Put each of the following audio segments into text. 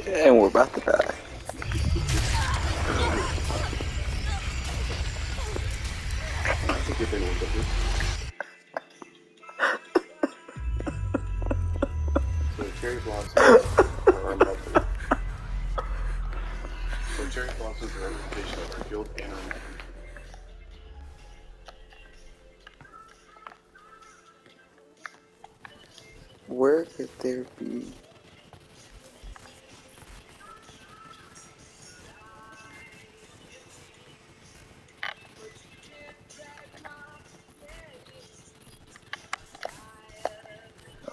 And we're about to die. I think if anyone does this. So cherry blossoms are lovely. So cherry blossoms are a representation of our guilt and our madness. Where could there be?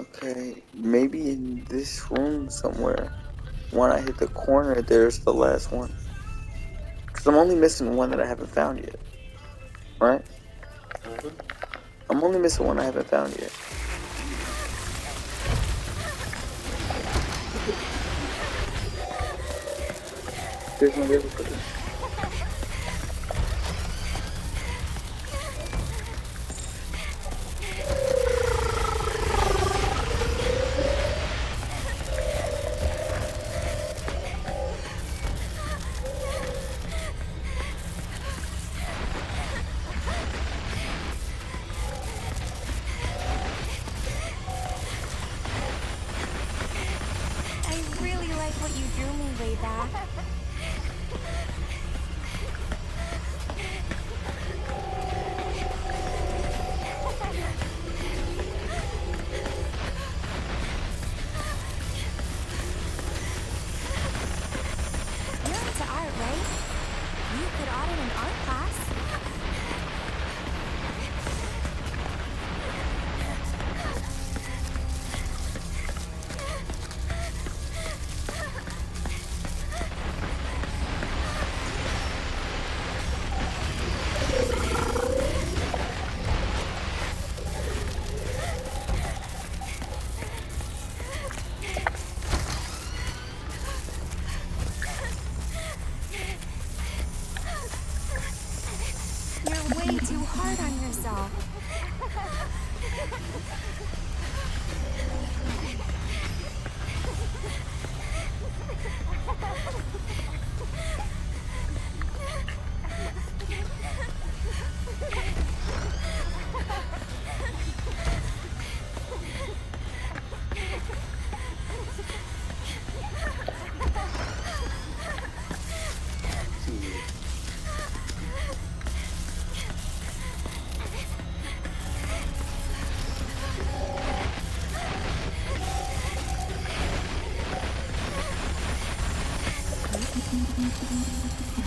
Okay, maybe in this room somewhere. When I hit the corner, there's the last one. Because I'm only missing one that I haven't found yet. Right? I'm only missing one I haven't found yet. There's no river for this. I really like what you drew me way back. You're into art, right? You could audit an art class. You're way too hard on yourself.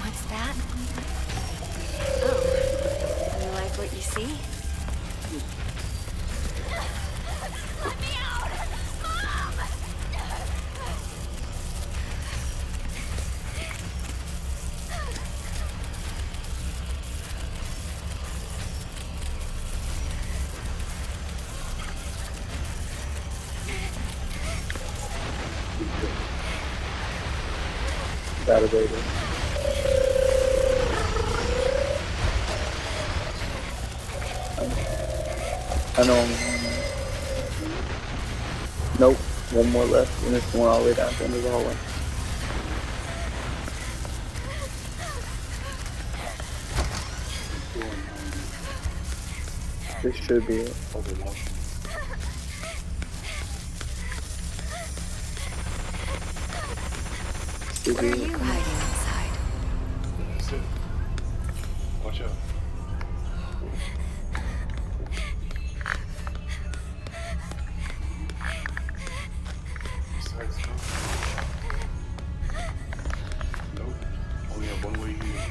What's that? Oh, you like what you see? Let me out! Mom! Validated. I know I'm wrong now. Nope. One more left, and it's going all the way down to the end of the hallway. This should be it. Should What be are it. you hiding inside? That's it. Watch out. Besides, nope. Only have one way here.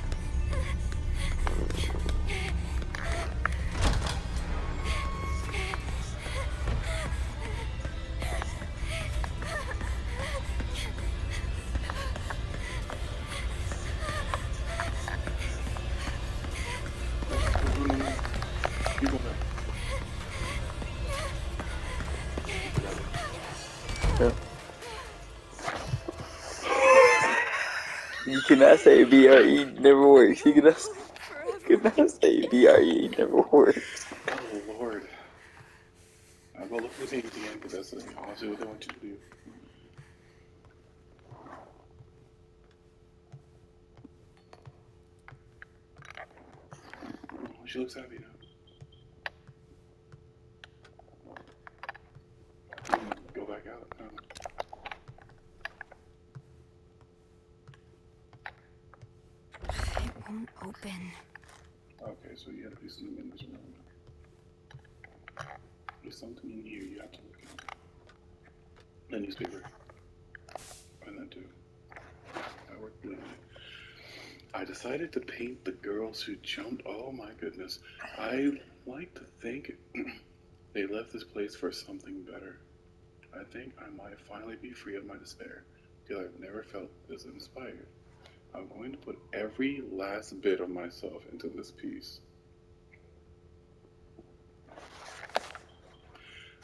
You go back. Yep. You cannot say BRE never works. You cannot say BRE never works. Oh Lord. I'm gonna look for the safety again because that's honestly what they want you to do. She looks happy now. Go back out. No. It won't open. Okay, so you gotta be something in this room. There's something in here you have to look at. The newspaper. Find that too. I worked doing it. I decided to paint the girls who jumped. Oh my goodness. I like to think they left this place for something better. I think I might finally be free of my despair, because I've never felt this inspired. I'm going to put every last bit of myself into this piece.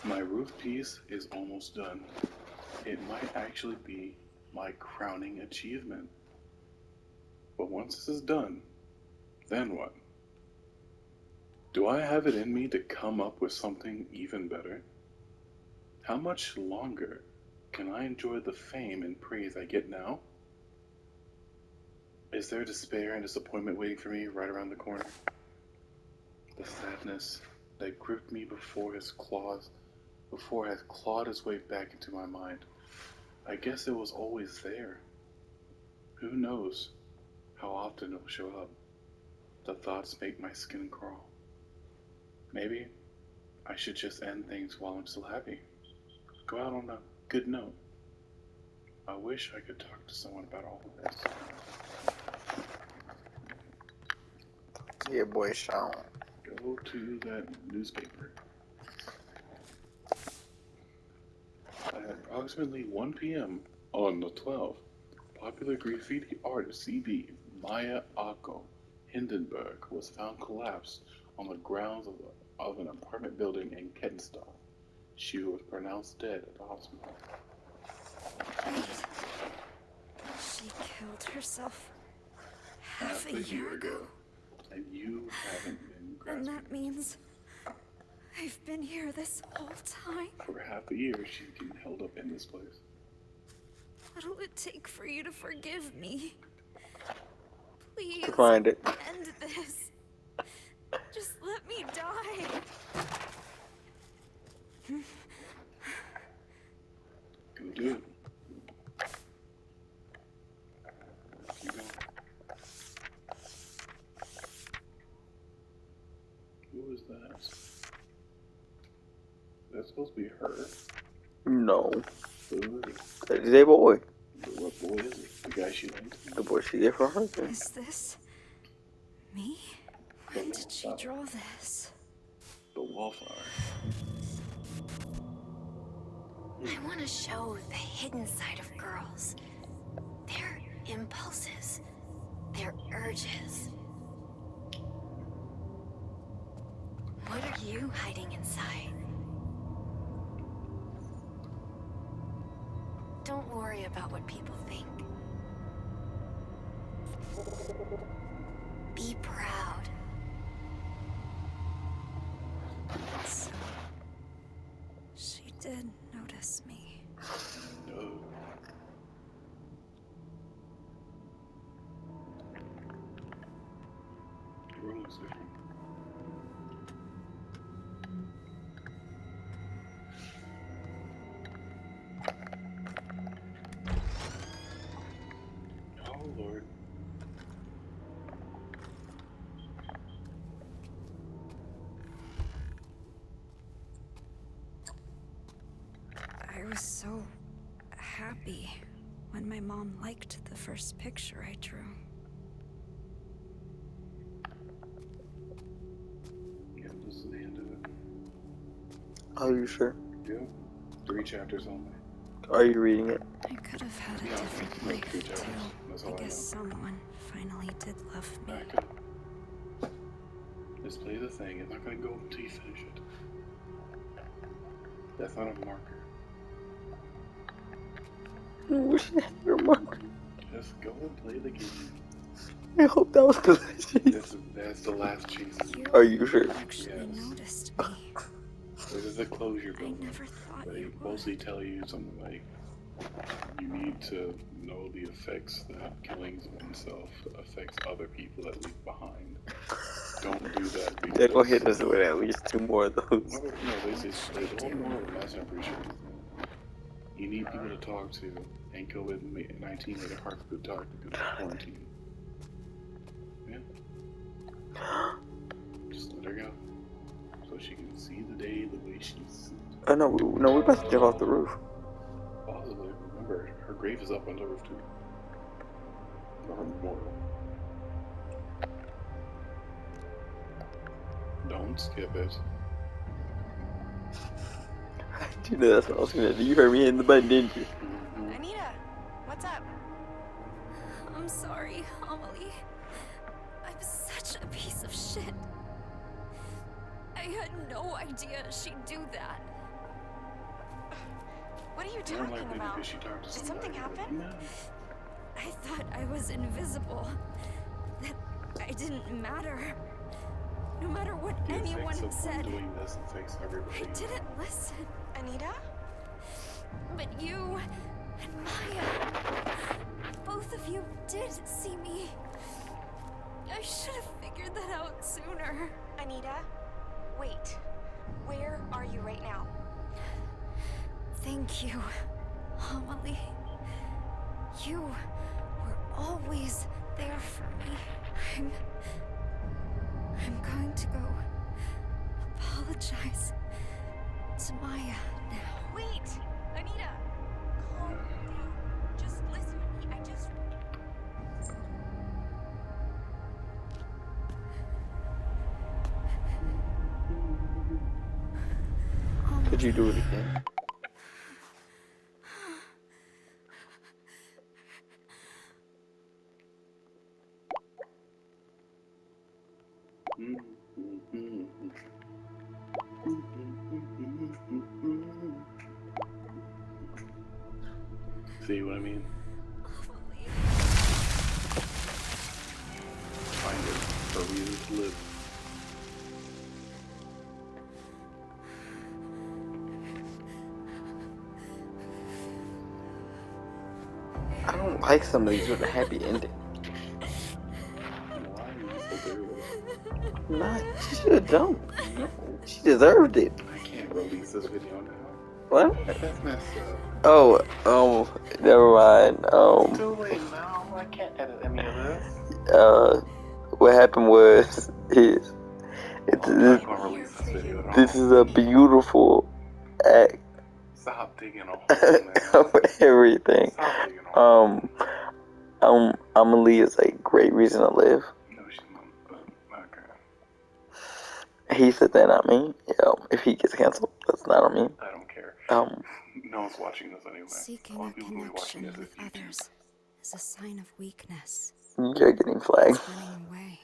My roof piece is almost done. It might actually be my crowning achievement. But once this is done, then what? Do I have it in me to come up with something even better? How much longer can I enjoy the fame and praise I get now? Is there despair and disappointment waiting for me right around the corner? The sadness that gripped me before has clawed his way back into my mind. I guess it was always there. Who knows how often it will show up? The thoughts make my skin crawl. Maybe I should just end things while I'm still happy. Go out on a good note. I wish I could talk to someone about all of this. Yeah, boy, Sean. Go to that newspaper. At approximately 1 p.m. on the 12th, popular graffiti artist C.B. Maya Ako Hindenburg was found collapsed on the grounds of an apartment building in Kettenstadt. She was pronounced dead at the hospital. She killed herself half a year ago. And you haven't been And grasping. that means I've been here this whole time. For half a year, she's been held up in this place. What'll it take for you to forgive me? Please, To find it. end this. Just let me die. Go do it. Keep going. Who is that? That's supposed to be her. No. Who is it? That is a boy. What boy is it? The guy she liked? The boy she gave her husband. Is this me? When did she draw this? The wallflower. I want to show the hidden side of girls. Their impulses, their urges. What are you hiding inside? Don't worry about what people think. Be proud. So, she did notice me. No. The room looks different. Oh, Lord. I was so happy when my mom liked the first picture I drew. Yeah, this is the end of it. Are you sure? Yeah. 3 chapters only. Are you reading it? I could have had a Yeah, different like life, 3 chapters. too. That's all I I guess know. someone finally did love me. Back up. Just play the thing. It's not gonna go until you finish it. That's not a marker. I wish I had your mark. Just go and play the game. I hope that was the last chance. That's the last chance. Are you sure? Actually Yes. noticed me. This is a closure I building. never thought They you mostly would. tell you something like you need to know the effects that killing oneself affects other people that leave behind. don't do that They're gonna hit because us with at least 2 more of those. no, they say the whole moral of the message, I'm pretty sure, is you need people to talk to, and COVID-19 made it hard for people to talk to because of quarantine. Yeah. Just let her go. So she can see the day the way she sees it. Oh no, we're about to jump off the roof. Possibly. Remember, her grave is up on the roof too. For her memorial. Don't skip it. You know that's what I was gonna do. You heard me hitting the button, didn't you? Anita, what's up? I'm sorry, Amelie. I'm such a piece of shit. I had no idea she'd do that. What are you More talking likely about? because she talked to Did somebody. something happen? No. I thought I was invisible. That I didn't matter. No matter what It anyone affects someone said. doing this affects everybody. I didn't listen. Anita? But you and Maya, both of you did see me. I should have figured that out sooner. Anita? Wait. Where are you right now? Thank you, Amelie. You were always there for me. I'm going to go apologize to Maya now. Wait! Anita! Calm down. Just listen to me. Could you do it again? See what I mean? Amelie. Find it for reasons to live. I don't like some of these with a happy ending. Why are you so bitter with it? Nah, she should have jumped. She deserved it. I can't release this video now. What? That's messed up. Oh, never mind. Too late now. I can't edit any of this. What happened was I'm not gonna release this video at all. this is a beautiful act Stop digging a hole, man. of everything. Stop digging a hole. Amelie is a great reason to live. No, she's not. Okay. He said that, not me. If he gets canceled, that's not on me. I don't care. Um, No one's watching this anyway. Seeking All a the people who are watching connection this is with YouTube. others is a sign of weakness. you're getting flagged. It's running away.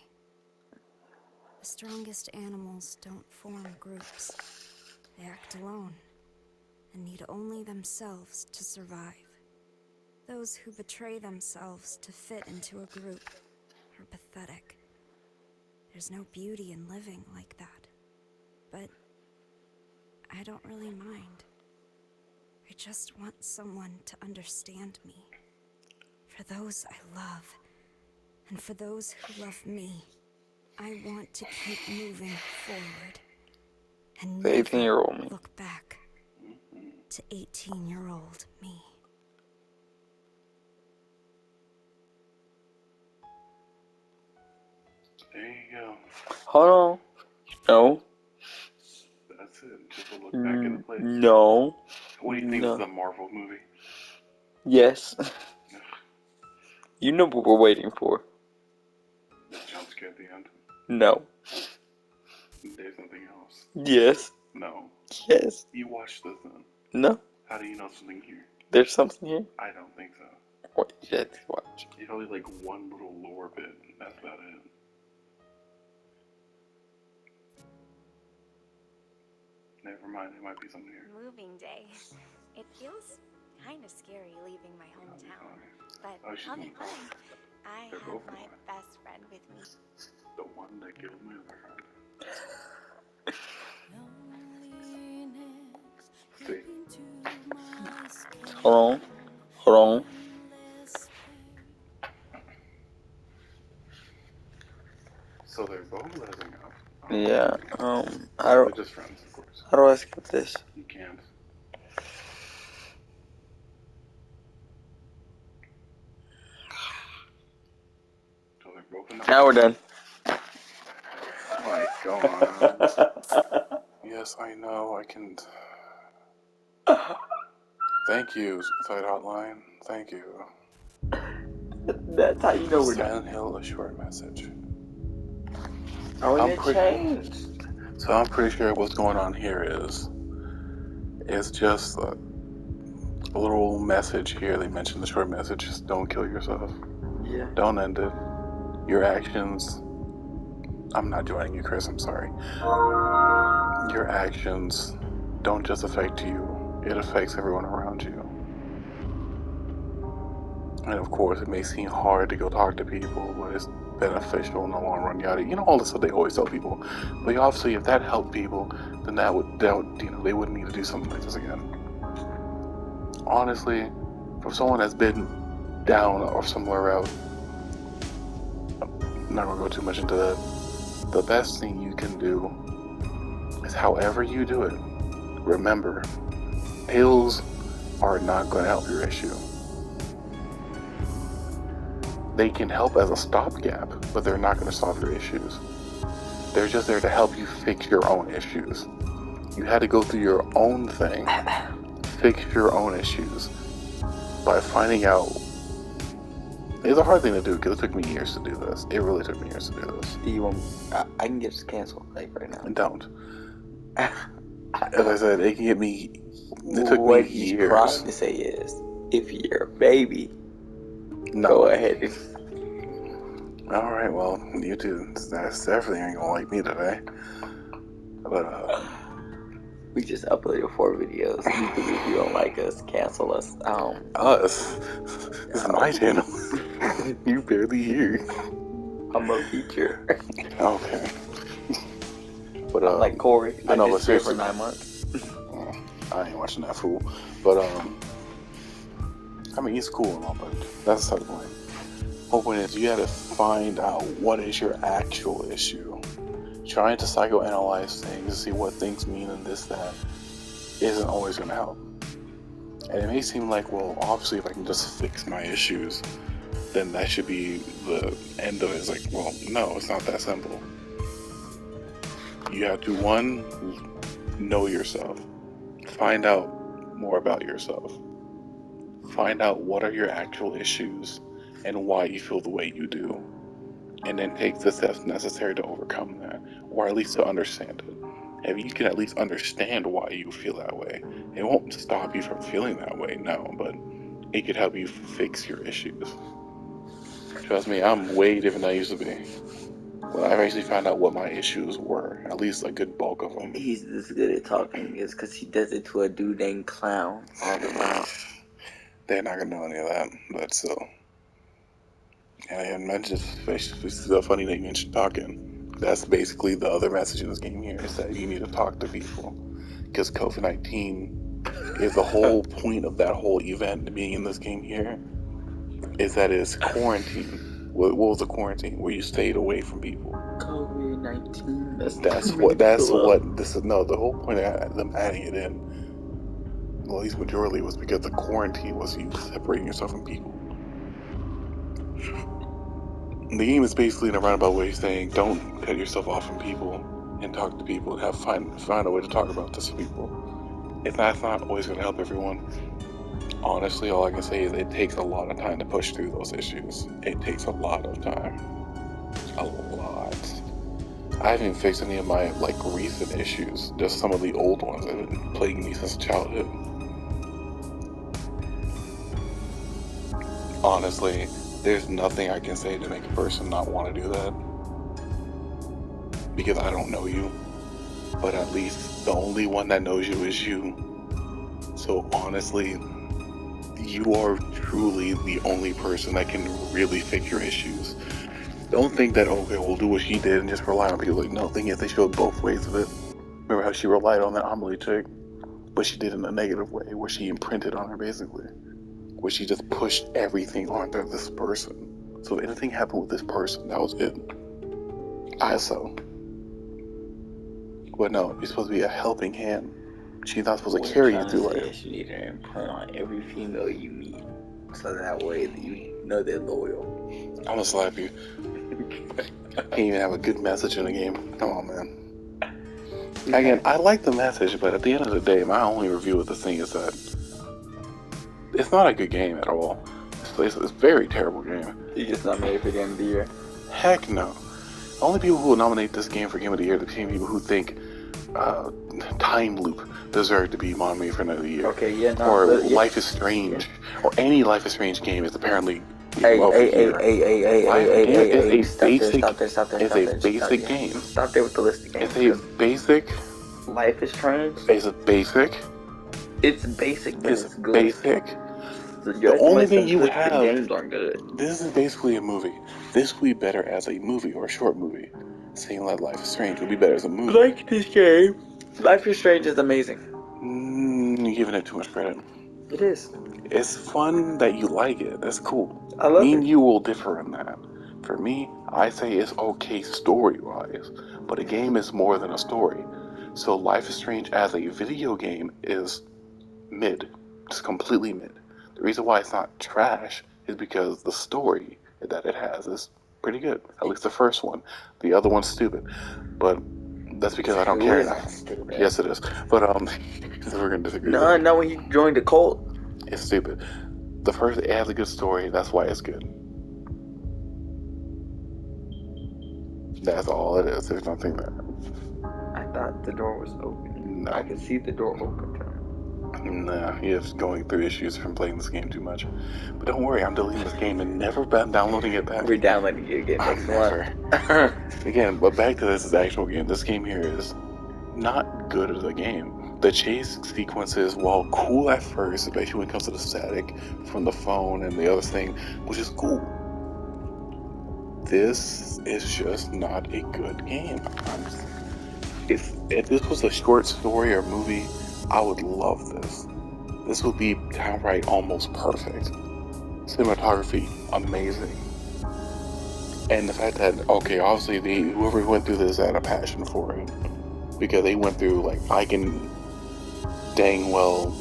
The strongest animals don't form groups. They act alone and need only themselves to survive. Those who betray themselves to fit into a group are pathetic. There's no beauty in living like that. But I don't really mind. I just want someone to understand me. For those I love, and for those who love me, I want to keep moving forward. And The 18-year-old me. look back to 18-year-old me. There you go. Hold on. No. That's it. Just a look back at the place. No. What do you think No. is a Marvel movie? Yes. You know what we're waiting for. The jump scare at the end. No. There's nothing else. Yes. No. Yes. You watched this then. No. How do you know something here? There's something here. I don't think so. What? You have to watch. It's probably like one little lore bit. That's about it. Never mind, there might be something here. Moving day. It feels kind of scary leaving my hometown, but Oh, she's I'll be gonna fine. call. I They're have both my fine. best friend with me. The one that killed my other friend. See? Hold on. Hold on. So they're both letting up. Yeah. They're just friends, of course. How do I skip this? You can't. So they're both in the Now we're done. Oh my god. Yes, I know. I can. Thank you, Side Hotline. Thank you. That's how you know we're done. Silent Hill, a short message. Oh, I'm it pretty- changed. So I'm pretty sure what's going on here is it's just a little message here. They mentioned the short message. Just don't kill yourself. Yeah. Don't end it. Your actions. I'm not joining you, Chris. I'm sorry. Your actions don't just affect you. It affects everyone around you. And of course, it may seem hard to go talk to people, but it's beneficial in the long run. Yada, you know, all the stuff they always tell people. But obviously, if that helped people, then that would, you know, they wouldn't need to do something like this again. Honestly, for someone that's been down or somewhere out, I'm not gonna go too much into that. The best thing you can do is, however you do it, remember, pills are not going to help your issue. They can help as a stopgap, but they're not going to solve your issues. They're just there to help you fix your own issues. You had to go through your own thing, fix your own issues by finding out. It's a hard thing to do because it took me years to do this. It really took me years to do this. Do you want? I can get this canceled like right now. And don't. As I said, it can get me. It took what me he's years. trying to say is, if you're a baby, No. go ahead. All right, well, you two, that's everything. Ain't gonna like me today. But We just uploaded 4 videos. YouTube, if you don't like us, cancel us. us. This is my channel. You barely here. I'm a feature. Okay. But I'm like Corey. I know, but disappeared for seriously, 9 months. I ain't watching that fool. But I mean, he's cool and all, but that's the point. Whole point is you had to find out what is your actual issue. Trying to psychoanalyze things, see what things mean and this, that, isn't always going to help. And it may seem like, well, obviously if I can just fix my issues, then that should be the end of it. It's like, well, no, it's not that simple. You have to, 1, know yourself. Find out more about yourself. Find out what are your actual issues and why you feel the way you do. And then take the steps necessary to overcome that, or at least to understand it. If you can at least understand why you feel that way, it won't stop you from feeling that way, no, but it could help you fix your issues. Trust me, I'm way different than I used to be. When I actually found out what my issues were, at least a good bulk of them. He's this good at talking is because he does it to a dude named Clown all the time. They're not gonna know any of that, but still. And I hadn't mentioned this is so funny that you mentioned talking. That's basically the other message in this game here, is that you need to talk to people. Because COVID-19 is the whole point of that whole event being in this game here, is that it's quarantine. What was the quarantine? Where you stayed away from people. COVID-19. That's what this is. No, the whole point of them adding it in, well, at least majority, was because the quarantine was you separating yourself from people. The game is basically in a roundabout way saying, don't cut yourself off from people and talk to people and find a way to talk about this to people. That's not always going to help everyone. Honestly, all I can say is it takes a lot of time to push through those issues. It takes a lot of time. A lot. I haven't even fixed any of my recent issues, just some of the old ones that have been plaguing me since childhood. Honestly, there's nothing I can say to make a person not want to do that. Because I don't know you. But at least the only one that knows you is you. So honestly, you are truly the only person that can really fix your issues. Don't think that, okay, we'll do what she did and just rely on people. No, thing is, they showed both ways of it. Remember how she relied on that Amelie chick? But she did it in a negative way, where she imprinted on her, basically. Where she just pushed everything onto this person. So if anything happened with this person, that was it. ISO. But no, you're supposed to be a helping hand. She's not supposed to carry you through life. You need to imprint on every female you meet, so that way you know they're loyal. I'm gonna slap you. Can't even have a good message in the game. Come on, man. Again, I like the message, but at the end of the day, my only review of this thing is that it's not a good game at all. It's a very terrible game. You're just not made for Game of the Year. Heck no. The only people who will nominate this game for Game of the Year are the same people who think Time Loop deserved to be nominated for another year. Okay, yeah, no. Or Life is Strange. Or any Life is Strange game is apparently Hey, well hey, Stop there. It's a basic game. Stop there with the list of games. It's a basic. Life is Strange. It's a basic. It's basic, but it's good. Basic. The only thing you have. The games aren't good. This is basically a movie. This would be better as a movie or a short movie. Saying that Life is Strange would be better as a movie. Like this game. Life is Strange is amazing. You're giving it too much credit. It is. It's fun that you like it. That's cool. I love Me it. and you will differ in that. For me, I say it's okay story-wise, but a game is more than a story. So Life is Strange as a video game is mid. It's completely mid. The reason why it's not trash is because the story that it has is pretty good. At least the first one. The other one's stupid. But that's because I don't care enough. Yes, it is. But we're gonna disagree. No, not when you joined the cult. It's stupid. The first, it has a good story. That's why it's good. That's all it is. There's nothing there. I thought the door was open. No. I could see the door open. Nah, you're just going through issues from playing this game too much. But don't worry, I'm deleting this game and never downloading it back. We're downloading it again next Never. Again, but back to this actual game. This game here is not good as a game. The chase sequences, while cool at first, especially when it comes to the static from the phone and the other thing, which is cool. This is just not a good game. If this was a short story or movie, I would love this. This would be downright almost perfect. Cinematography, amazing. And the fact that, okay, obviously whoever went through this had a passion for it. Because they went through, like, I can dang well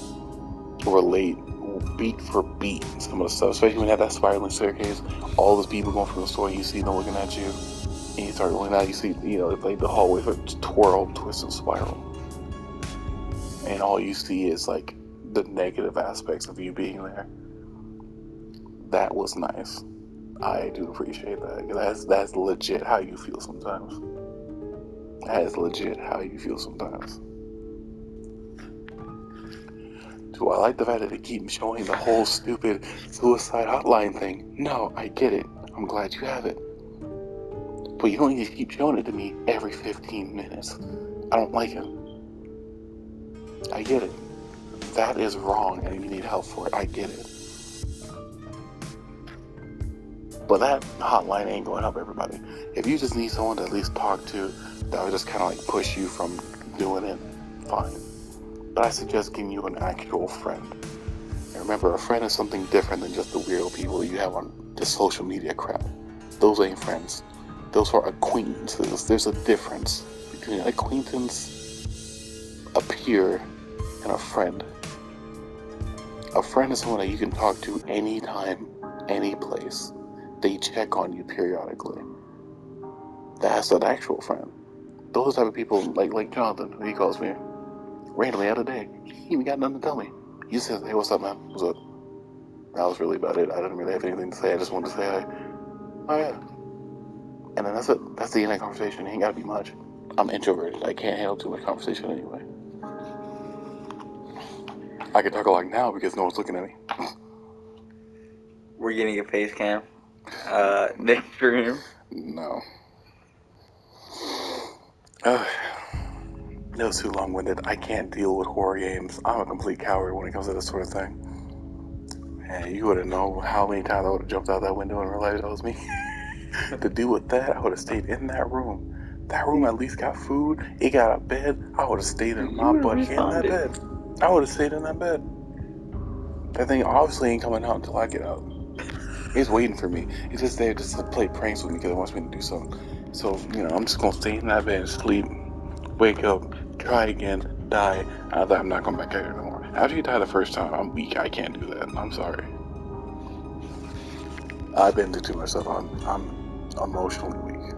relate beat for beat some of the stuff. Especially when you had that spiraling staircase, all those people going from the store, you see them looking at you. And you start looking at it, you see, like the hallway twirl, twist, and spiral. And all you see is like the negative aspects of you being there. That was nice. I do appreciate that. That's legit how you feel sometimes. That is legit how you feel sometimes. Do I like the fact that they keep showing the whole stupid suicide hotline thing? No, I get it. I'm glad you have it. But you don't need to keep showing it to me every 15 minutes. I don't like it. I get it. That is wrong and you need help for it. I get it. But that hotline ain't going to help everybody. If you just need someone to at least talk to, that would just kind of like push you from doing it, fine. But I suggest getting you an actual friend. And remember, a friend is something different than just the weirdo people you have on the social media crap. Those ain't friends. Those are acquaintances. There's a difference between an acquaintance, a peer, and a friend. A friend is someone that you can talk to anytime, any place. They check on you periodically. That's an actual friend. Those type of people, like Jonathan, who he calls me randomly out of the day. He even got nothing to tell me. He says, "Hey, what's up, man? What's up?" That was really about it. I didn't really have anything to say. I just wanted to say, "Hey, oh yeah." And then that's it. That's the end of the conversation. It ain't gotta be much. I'm introverted. I can't handle too much conversation anyway. I can talk a lot now because no one's looking at me. We're getting a face cam. Next stream. No. That was too long-winded. I can't deal with horror games. I'm a complete coward when it comes to this sort of thing. And you wouldn't know how many times I would have jumped out that window and realized that was me. To deal with that, I would have stayed in that room. That room at least got food. It got a bed. I would have stayed in my butt in that bed. I would have stayed in that bed. That thing obviously ain't coming out until I get out. It's waiting for me. It's just there just to play pranks with me because it wants me to do something. So, I'm just gonna stay in that bed, sleep, wake up, try again, die. I'm not going back out here no more. After you die the first time, I'm weak. I can't do that. I'm sorry. I've been through too much stuff. I'm emotionally weak.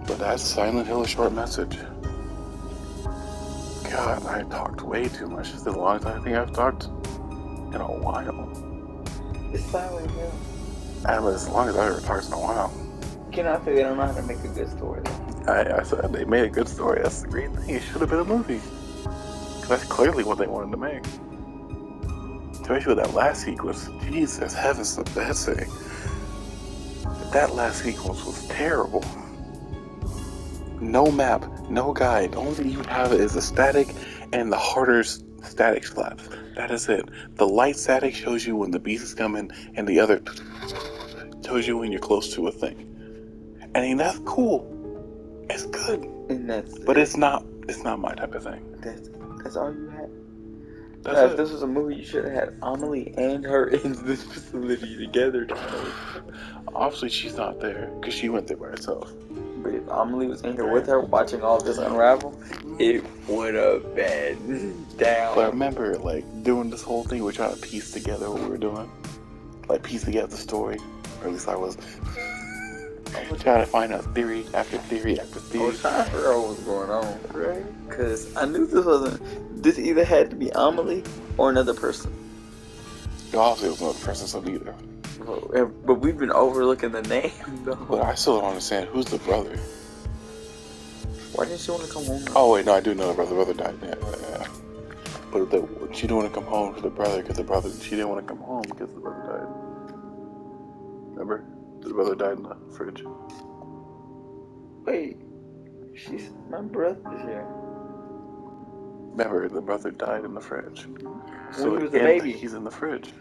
But that's Silent Hill, a short message. God, I talked way too much. It's the longest I think I've talked in a while. It's Silent Hill. And as long as I ever talked in a while. You cannot say they don't know how to make a good story. I said they made a good story. That's the great thing. It should have been a movie. That's clearly what they wanted to make. Especially with that last sequence. Jesus, heavens to Betsy. That last sequence was terrible. No map, no guide. The only thing you would have is a static and the harder static slaps. That is it. The light static shows you when the beast is coming, and the other shows you when you're close to a thing. I mean, that's cool. It's good. And that's But it's not my type of thing. That's all you had. That's If this was a movie, you should have had Amelie and her in this facility together. Obviously, she's not there because she went there by herself. But if Amelie was in here with her, watching all this unravel, it would have been down. But I remember, doing this whole thing, we're trying to piece together what we were doing. Piece together the story. Or at least I was. I was trying to find out theory after theory after I theory. was trying to figure out what was going on, right? Because I knew this either had to be Amelie or another person. Obviously, it was another person, so neither. But we've been overlooking the name, though. But I still don't understand who's the brother. Why didn't she want to come home? Oh, wait, no, I do know the brother. The brother died. Yeah. But she didn't want to come home to the brother because she didn't want to come home because the brother died. Remember? The brother died in the fridge. Wait, my brother's here. Remember, the brother died in the fridge. When he was a baby. He's in the fridge.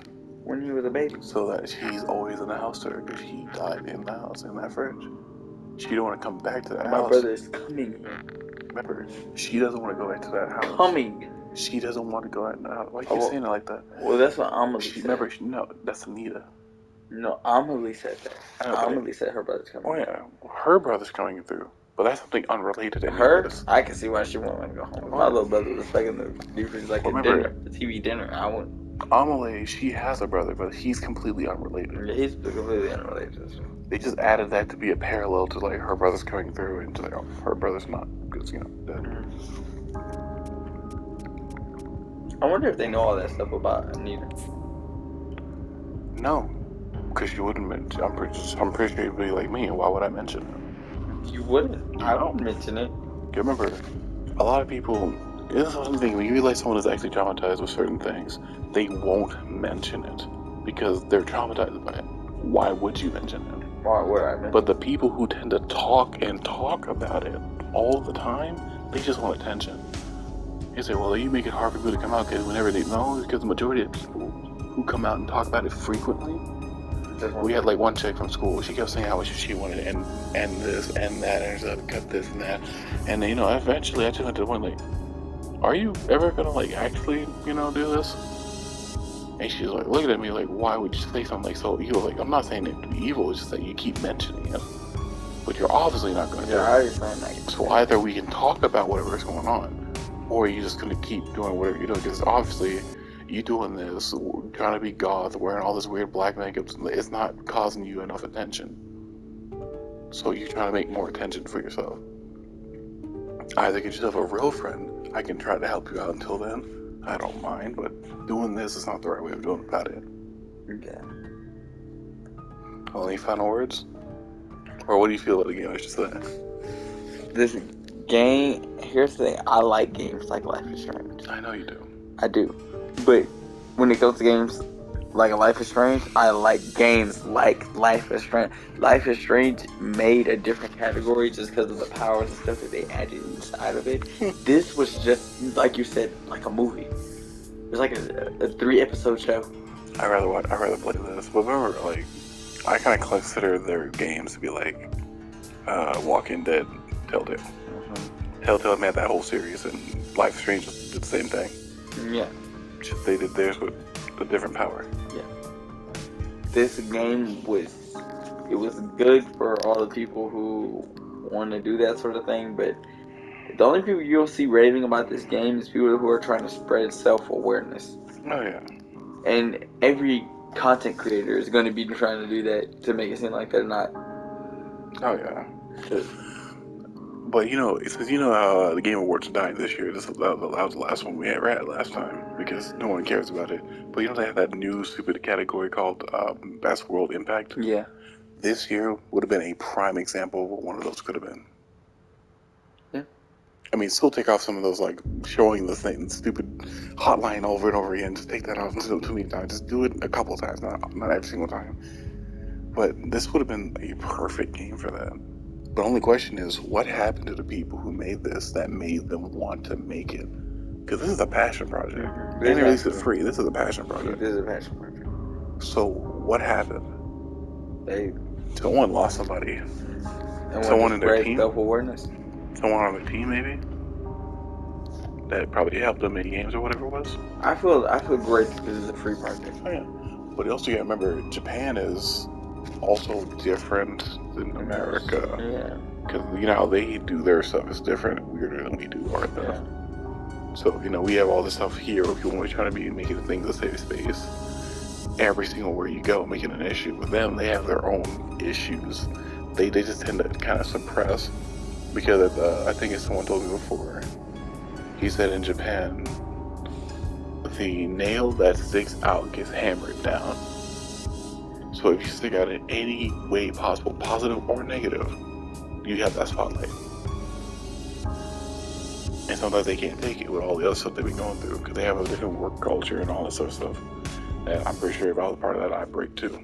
When he was a baby. So that she's always in the house to her because he died in the house, in that fridge. She don't want to come back to that house. My brother is coming here. Remember, she doesn't want to go back to that house. Coming. She doesn't want to go out. Why are you saying it like that? Well, that's what Amelie said. Remember, no, that's Anita. No, Amelie said that. Amelie said her brother's coming. Oh yeah, her brother's coming through. But that's something unrelated to her. I can see why she wouldn't want to go home. My little brother was in the difference, a TV dinner. I wouldn't. Amelie, she has a brother, but he's completely unrelated. Yeah, he's completely unrelated. They just added that to be a parallel to her brother's coming through, and to her brother's not, because dead. I wonder if they know all that stuff about Anita. No, because you wouldn't mention. I'm pretty sure you'd be like me. Why would I mention it? You wouldn't. I wouldn't mention it. Remember, a lot of people. This is something when you realize someone is actually traumatized with certain things, they won't mention it because they're traumatized by it. Why would you mention it? Why would I mention it? But the people who tend to talk about it all the time, they just want attention. You say, well, you make it hard for people to come out because whenever they know, because the majority of people who come out and talk about it frequently. We had one chick from school. She kept saying how much she wanted to end this and that, and cut this and that. And eventually I just went to the point are you ever gonna actually do this? And she's looking at me why would you say something so evil? I'm not saying it to be evil, it's just that you keep mentioning it, but you're obviously not gonna do it. I understand that. So either we can talk about whatever's going on, or you're just gonna keep doing whatever you're doing, because obviously you doing this, trying to be goth, wearing all this weird black makeup, it's not causing you enough attention. So you're trying to make more attention for yourself. Either get yourself a real friend. I can try to help you out until then. I don't mind, but doing this is not the right way of doing about it. Okay. Well, any final words? Or what do you feel about the game I just said? This game, here's the thing. I like games like Life is Strange. I know you do. I do. But when it comes to games like Life is Strange, I like games like Life is Strange. Life is Strange made a different category just because of the powers and stuff that they added inside of it. This was just, like you said, like a movie. It was like a 3-episode show. I'd rather play this. But remember, I kind of consider their games to be like Walking Dead, Telltale. Mm-hmm. Telltale made that whole series, and Life is Strange did the same thing. Yeah. Just they did theirs with a different power. Yeah. This game was it was good for all the people who want to do that sort of thing, but the only people you'll see raving about this game is people who are trying to spread self-awareness. Oh yeah. And every content creator is going to be trying to do that to make it seem like they're not. Oh yeah. But since how the Game Awards died this year, that was the last one we had last time because no one cares about it. But they have that new stupid category called Best World Impact. Yeah. This year would have been a prime example of what one of those could have been. Yeah. I mean, still take off some of those, like showing the thing, stupid hotline over and over again. Just take that off too many times. Just do it a couple times, not every single time. But this would have been a perfect game for that. The only question is, what happened to the people who made this that made them want to make it? Because this is a passion project. Mm-hmm. And at least it's free. This is a passion project. This is a passion project. So what happened? Someone lost somebody. And someone in their team. Self-awareness. Someone on the team, maybe. That probably helped them in games or whatever it was. I feel great because it's a free project. Oh yeah. But also you gotta remember, Japan is also different than America. Yeah. Because how they do their stuff is different and weirder than we do our stuff. Yeah. So, we have all this stuff here where people are trying to be making things a safe space. Every single where you go, making an issue. With them, they have their own issues. They just tend to kind of suppress. Because I think as someone told me before, he said in Japan, the nail that sticks out gets hammered down. So if you stick out in any way possible, positive or negative, you have that spotlight. And sometimes they can't take it with all the other stuff they've been going through because they have a different work culture and all this other stuff. And I'm pretty sure if I was part of that, I'd break too.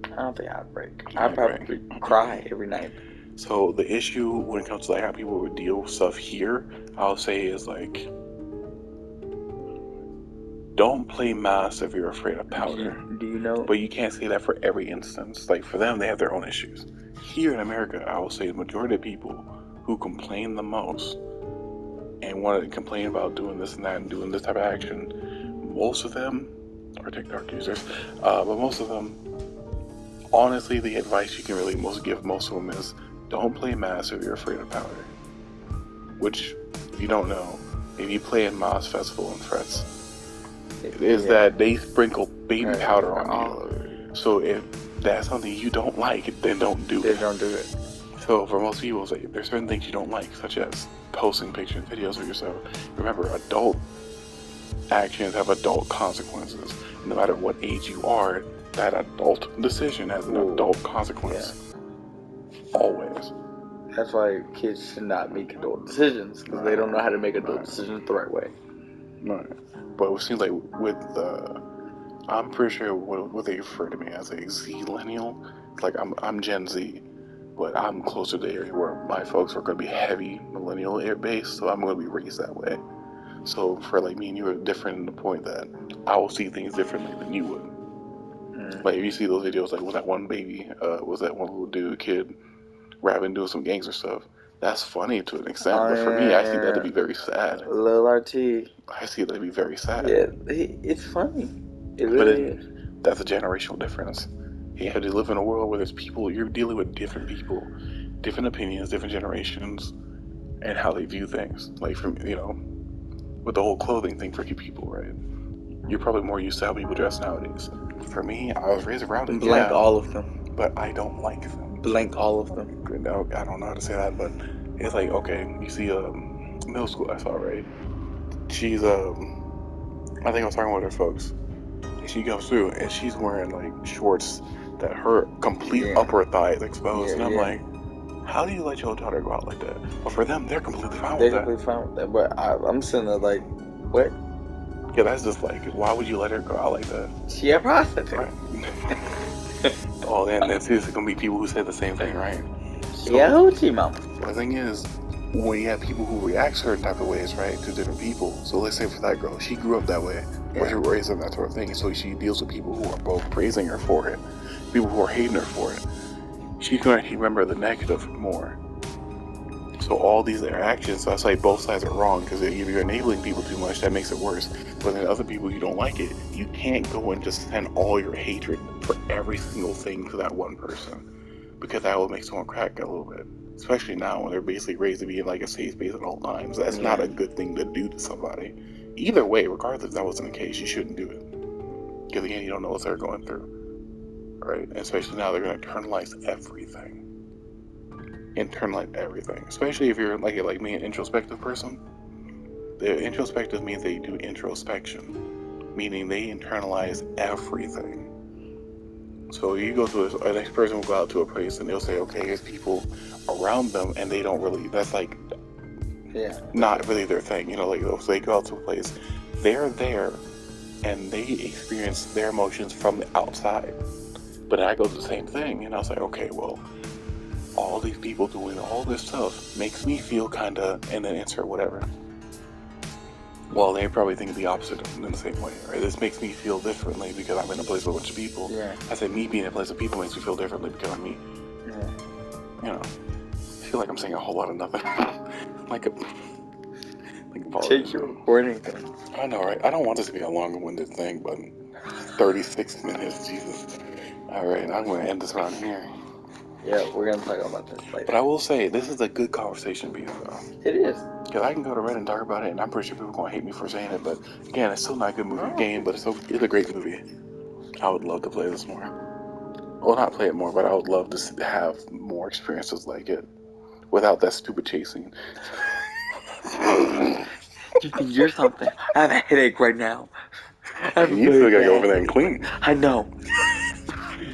I don't think I'd break. I'd probably cry every night. So the issue when it comes to how people would deal with stuff here, I'll say is don't play mass if you're afraid of powder. Do you know? But you can't say that for every instance. For them, they have their own issues. Here in America, I will say the majority of people who complain the most and want to complain about doing this and that and doing this type of action, most of them are TikTok users, but most of them, honestly, the advice you can really give most of them is don't play mass if you're afraid of powder. Which, if you don't know, if you play in Moss Festival and Frets, is that they sprinkle baby powder on you. So if that's something you don't like, then don't do it. Don't do it. So for most people, there's certain things you don't like, such as posting pictures and videos of yourself. Remember, adult actions have adult consequences. No matter what age you are, that adult decision has an adult consequence. Yeah. Always. That's why kids should not make adult decisions, because they don't know how to make adult decisions the right way. Right. But it seems like with I'm pretty sure what they refer to me as a Z-Lennial. It's I'm Gen Z, but I'm closer to the area where my folks are going to be heavy millennial based, so I'm going to be raised that way. So for me and you are different in the point that I will see things differently than you would. Like if you see those videos, when that one baby, was that one little kid rapping, doing some gangster stuff. That's funny to an extent, but for me, I see that to be very sad. Lil RT. I see that to be very sad. Yeah, it's funny. It really is. That's a generational difference. You have to live in a world where there's people, you're dealing with different people, different opinions, different generations, and how they view things. From, with the whole clothing thing for you people, right? You're probably more used to how people dress nowadays. For me, I was raised around it. Blank all of them. But I don't like them. Blank all of them. I don't know how to say that, but it's okay, you see middle school I saw, right? She's I think I was talking with her folks. And she comes through and she's wearing shorts that her complete upper thigh is exposed. And I'm like, how do you let your daughter go out like that? But for them, they're completely fine with that. They're completely fine with that. But I'm sitting there what? Yeah, that's just why would you let her go out like that? She a prostitute. Right. Oh, then there's gonna be people who say the same thing, right? So, yeah, hoochie mama. The thing is, when you have people who react certain type of ways, right, to different people. So let's say for that girl, she grew up that way, or she was raised in that sort of thing. So she deals with people who are both praising her for it, people who are hating her for it. She's going to remember the negative more. So all these interactions, that's both sides are wrong, because if you're enabling people too much, that makes it worse. But then other people, you don't like it, you can't go and just send all your hatred for every single thing to that one person. because that will make someone crack a little bit. Especially now when they're basically raised to be in like a safe space at all times. That's not a good thing to do to somebody. Either way, regardless if that wasn't the case, you shouldn't do it. Because again, you don't know what they're going through. Right? Especially now they're going to internalize everything. Internalize everything. Especially if you're like me, an introspective person. The introspective means they do introspection. Meaning they internalize everything. So you go to a next person will go out to a place and they'll say, okay, there's people around them and they don't really, that's like not really their thing, you know, like so they go out to a place, they're there and they experience their emotions from the outside. But I go to the same thing and I was like, okay, well, all these people doing all this stuff makes me feel kind of, and then insert whatever. Well, they probably think the opposite in the same way, right? This makes me feel differently because I'm in a place with a bunch of people. Yeah. I said me being in a place with people makes me feel differently because I'm me. Yeah. You know, I feel like I'm saying a whole lot of nothing. like a Take your recording thing. I know, right? I don't want this to be a long-winded thing, but 36 minutes, Jesus. All right, I'm going to end this around here. Yeah, we're gonna talk about this later. But I will say, this is a good conversation piece, though. It is. Because I can go to Reddit and talk about it, and I'm pretty sure people are going to hate me for saying it, but again, it's still not a good movie game, but it's a great movie. I would love to play this more. Well, not play it more, but I would love to have more experiences like it without that stupid chasing. You think you're something? I have a headache right now. You still gotta go over there and clean. I know.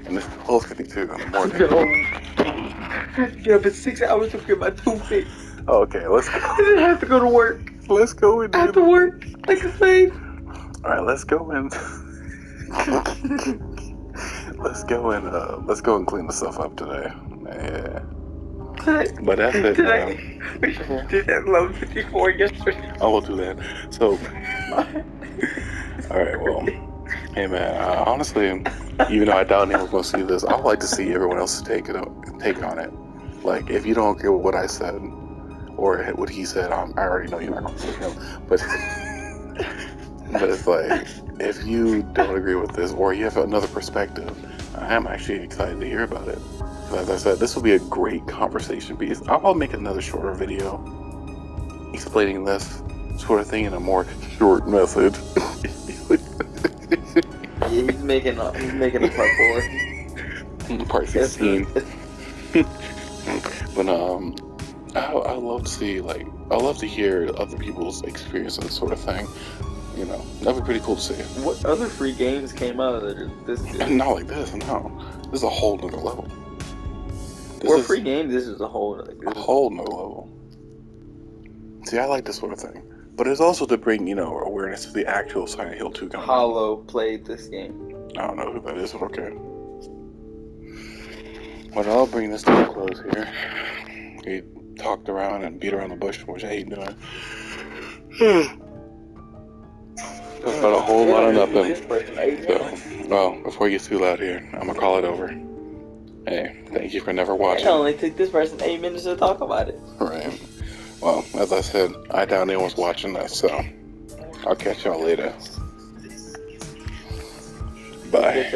And it's 12:52 in the morning. I have to get up in 6 hours to get my toothpaste. Oh, okay, let's go. And then I have to go to work. Let's go and I have to work like a slave. Alright, let's go and let's go and clean the stuff up today. Yeah. But that's it. Today, we did that level 54 yesterday. I will do that. So, alright, well, hey man, honestly, even though I doubt anyone's gonna see this, I would like to see everyone else's take on it. Like, if you don't agree with what I said or what he said, I already know you're not gonna see him. But it's like, if you don't agree with this or you have another perspective, I am actually excited to hear about it. As I said, this will be a great conversation piece. I'll make another shorter video explaining this sort of thing in a more short method. Yeah, he's making a part 4. Part 16. But I love to see, like, I love to hear other people's experience of this sort of thing. You know, that'd be pretty cool to see. What other free games came out that are this good? Not like this, no. This is a whole nother level. For a free game, this is a whole nother level. See, I like this sort of thing. But it's also to bring, you know, awareness to the actual Silent Hill 2 coming. Hollow played this game. I don't know who that is, but okay. But I'll bring this to a close here. We talked around and beat around the bush, which I hate doing. That's about a whole lot of nothing. So, well, before it gets too loud here, I'm gonna call it over. Hey, thank you for never watching. It only took this person 8 minutes to talk about it. Right. Well, as I said, I doubt anyone's watching this, so I'll catch y'all later. Bye.